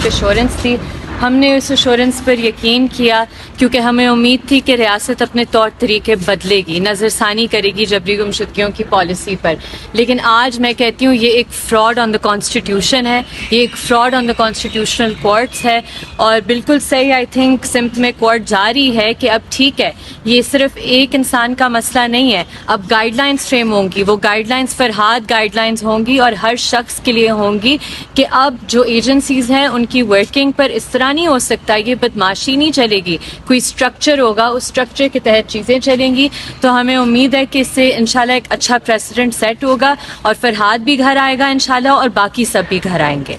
ایک ایشورنس تھی. ہم نے اس ایشورنس پر یقین کیا کیونکہ ہمیں امید تھی کہ ریاست اپنے طور طریقے بدلے گی, نظر ثانی کرے گی جبری گمشدگیوں کی پالیسی پر. لیکن آج میں کہتی ہوں یہ ایک فراڈ آن دا کانسٹیٹیوشن ہے, یہ ایک فراڈ آن دا کانسٹیٹیوشنل کورٹس ہے. اور بالکل صحیح آئی تھنک سمت میں کورٹ جاری ہے کہ اب ٹھیک ہے, یہ صرف ایک انسان کا مسئلہ نہیں ہے, اب گائیڈ لائنس فریم ہوں گی, وہ guide lines Farhad guide lines ہوں گی اور ہر شخص کے لیے ہوں گی کہ اب جو ایجنسیز ہیں ان کی ورکنگ پر اس طرح نہیں ہو سکتا, یہ بدماشی نہیں چلے گی, کوئی اسٹرکچر ہوگا, اس اسٹرکچر کے تحت چیزیں چلیں گی. تو ہمیں امید ہے کہ اس سے انشاءاللہ ایک اچھا پریسیڈنٹ سیٹ ہوگا اور فرحاد بھی گھر آئے گا انشاءاللہ, اور باقی سب بھی گھر آئیں گے.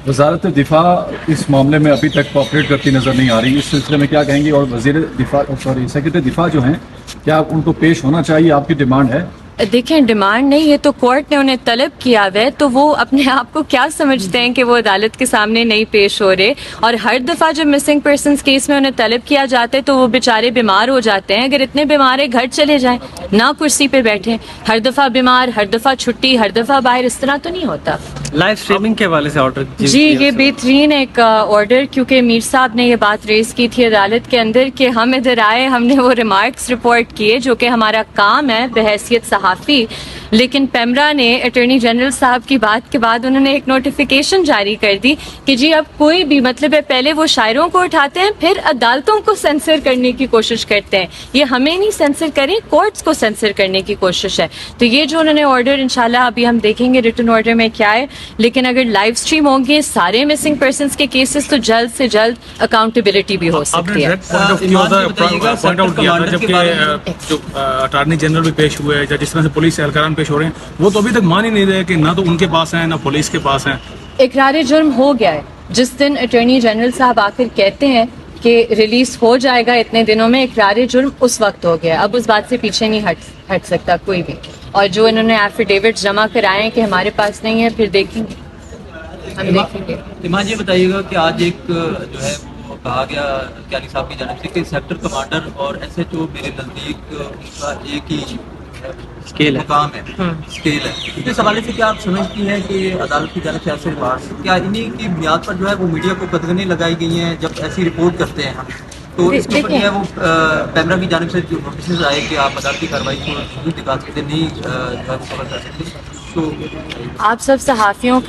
وزارت دفاع اس معاملے میں ابھی تک کوآپریٹ کرتی نظر نہیں آ رہی, اس سلسلے میں کیا کہیں گی؟ اور وزیر دفاع سیکرٹری دفاع جو ہیں, کیا ان کو پیش ہونا چاہیے؟ آپ کی ڈیمانڈ ہے؟ دیکھیں ڈیمانڈ نہیں, یہ تو کورٹ نے انہیں طلب کیا ہے, تو وہ اپنے آپ کو کیا سمجھتے ہیں کہ وہ عدالت کے سامنے نہیں پیش ہو رہے. اور ہر دفعہ جب مسنگ پرسنز کیس میں انہیں طلب کیا جاتا ہے تو وہ بیچارے بیمار ہو جاتے ہیں. اگر اتنے بیمار ہیں گھر چلے جائیں, نہ کرسی پہ بیٹھیں, ہر دفعہ بیمار, ہر دفعہ چھٹی, ہر دفعہ باہر, اس طرح تو نہیں ہوتا. لائیو اسٹریمنگ کے حوالے سے آرڈر جی یہ بہترین ایک آرڈر, کیونکہ میر صاحب نے یہ بات ریز کی تھی عدالت کے اندر کہ ہم ادھر آئے, ہم نے وہ ریمارکس رپورٹ کیے جو کہ ہمارا کام ہے بحیثیت صحافی, لیکن پیمرا نے اٹارنی جنرل صاحب کی بات کے بعد انہوں نے ایک نوٹیفیکیشن جاری کر دی کہ جی اب کوئی بھی مطلب ہے, پہلے وہ شاعروں کو اٹھاتے ہیں پھر عدالتوں کو سینسر کرنے کی کوشش کرتے ہیں, یہ ہمیں نہیں سینسر کریں, کورٹس کو سینسر کرنے کی کوشش ہے. تو یہ جو انہوں نے آرڈر انشاءاللہ ابھی ہم دیکھیں گے ریٹن آرڈر میں کیا ہے, لیکن اگر لائیو اسٹریم ہوں گے سارے مسنگ پرسنس کے کیسز تو جلد سے جلد اکاؤنٹیبلٹی بھی ہو سکتی ہے. جو اٹارنی جنرل بھی پیش ہوئے ہیں, جس طرح سے پولیس اہلکاران پیش ہو رہے ہیں, وہ تو ابھی تک مان ہی نہیں رہے کہ نہ تو ان کے پاس ہیں نہ پولیس کے پاس ہیں. اقرار جرم ہو گیا ہے, جس دن اٹارنی جنرل صاحب آ کر کہتے ہیں کہ ریلیز ہو جائے گا اتنے دنوں میں, اقرار جرم اس وقت ہو گیا, اب اس بات سے پیچھے نہیں ہٹ سکتا کوئی بھی. اور جو انہوں نے ایفیڈیوٹ جمع کرائے ہیں کہ ہمارے پاس نہیں ہے, پھر دیکھیں گے, ہم دیکھیں گے. ایمان یہ بتائیے گا کہ آج ایک جو ہے وہ کہا گیا کیانی صاحب کی جانب سے کہ سیکٹر کمانڈر اور ایس ایچ او میرے نزدیک ان کا ایک ہی مقام ہے, اسکیل ہے. اس حوالے سے کیا آپ سمجھتی ہیں کہ عدالت کی جانب سے ایسے بات, کیا انہی کی بنیاد پر جو ہے وہ میڈیا کو قدغنیں لگائی گئی ہیں جب ایسی رپورٹ کرتے ہیں ہم, تو اس کے اوپر جو ہے وہ پیمرا کی جانب سے جو نوٹسز آئے کہ آپ عدالتی کارروائی کو نہیں دکھا سکتے, نہیں جو ہے وہ کور کر سکتے, تو آپ سب صحافیوں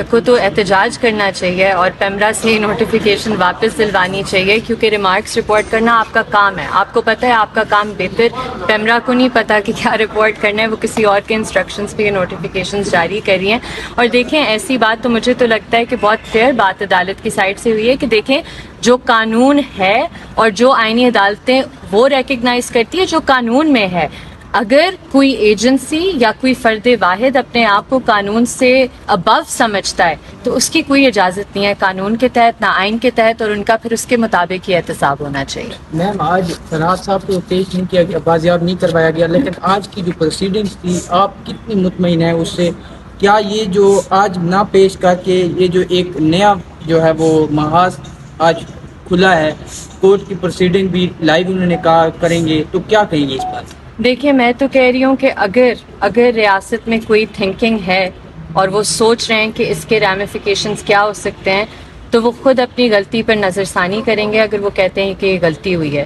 کو تو احتجاج کرنا چاہیے اور پیمرا سے نوٹیفیکیشن واپس دلوانی چاہیے, کیونکہ ریمارکس رپورٹ کرنا آپ کا کام ہے, آپ کو پتہ ہے آپ کا کام بہتر, پیمرا کو نہیں پتہ کہ کیا رپورٹ کرنا ہے, وہ کسی اور کے انسٹرکشنز پہ یہ نوٹیفیکیشنز جاری کر رہی ہیں. اور دیکھیں ایسی بات تو مجھے تو لگتا ہے کہ بہت فیئر بات عدالت کی سائڈ سے ہوئی ہے کہ دیکھیں جو قانون ہے اور جو آئینی عدالتیں وہ ریکگنائز کرتی ہے جو قانون میں ہے. اگر کوئی ایجنسی یا کوئی فرد واحد اپنے آپ کو قانون سے ابو سمجھتا ہے تو اس کی کوئی اجازت نہیں ہے قانون کے تحت نہ آئین کے تحت, اور ان کا پھر اس کے مطابق ہی احتساب ہونا چاہیے. میم آج فرحاد صاحب کو پیش نہیں کیا گیا, بازیاب نہیں کروایا گیا, لیکن آج کی جو پروسیڈنگس تھی آپ کتنی مطمئن ہیں اس سے؟ کیا یہ جو آج نہ پیش کر کے یہ جو ایک نیا جو ہے وہ محاذ آج کھلا ہے, کورٹ کی پروسیڈنگ بھی لائیو انہوں نے کہا کریں گے, تو کیا کہیں گے اس بات؟ دیکھیں میں تو کہہ رہی ہوں کہ اگر ریاست میں کوئی تھنکنگ ہے اور وہ سوچ رہے ہیں کہ اس کے ریمیفیکیشنز کیا ہو سکتے ہیں, تو وہ خود اپنی غلطی پر نظر ثانی کریں گے اگر وہ کہتے ہیں کہ یہ غلطی ہوئی ہے.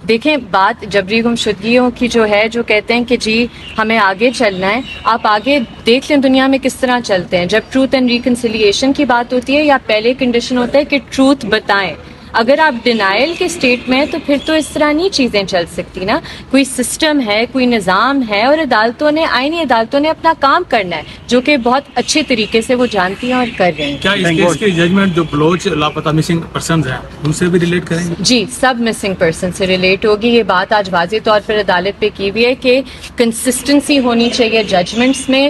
دیکھیں بات جبری گمشدگیوں کی جو ہے, جو کہتے ہیں کہ جی ہمیں آگے چلنا ہے, آپ آگے دیکھ لیں دنیا میں کس طرح چلتے ہیں. جب ٹروتھ اینڈ ریکنسیلیشن کی بات ہوتی ہے یا پہلے کنڈیشن ہوتا ہے کہ ٹروتھ بتائیں, اگر آپ ڈینائل کے سٹیٹ میں ہیں تو پھر تو اس طرح نہیں چیزیں چل سکتی نا. کوئی سسٹم ہے, کوئی نظام ہے, اور عدالتوں نے, آئینی عدالتوں نے اپنا کام کرنا ہے, جو کہ بہت اچھے طریقے سے وہ جانتی ہیں اور کر رہے ہیں. کیا اس کیس کی ججمنٹ جو بلوچ لاپتہ مسنگ پرسنز ہیں ان سے بھی ریلیٹ کریں گے؟ جی سب مسنگ پرسن سے ریلیٹ ہوگی. یہ بات آج واضح طور پر عدالت پہ کی ہوئی ہے کہ کنسسٹنسی ہونی چاہیے ججمنٹس میں,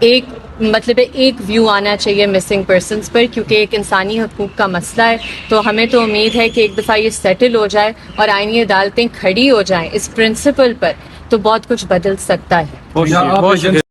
ایک مطلب ایک ویو آنا چاہیے مسنگ پرسنس پر, کیونکہ ایک انسانی حقوق کا مسئلہ ہے. تو ہمیں تو امید ہے کہ ایک دفعہ یہ سیٹل ہو جائے اور آئینی عدالتیں کھڑی ہو جائیں اس پرنسپل پر, تو بہت کچھ بدل سکتا ہے.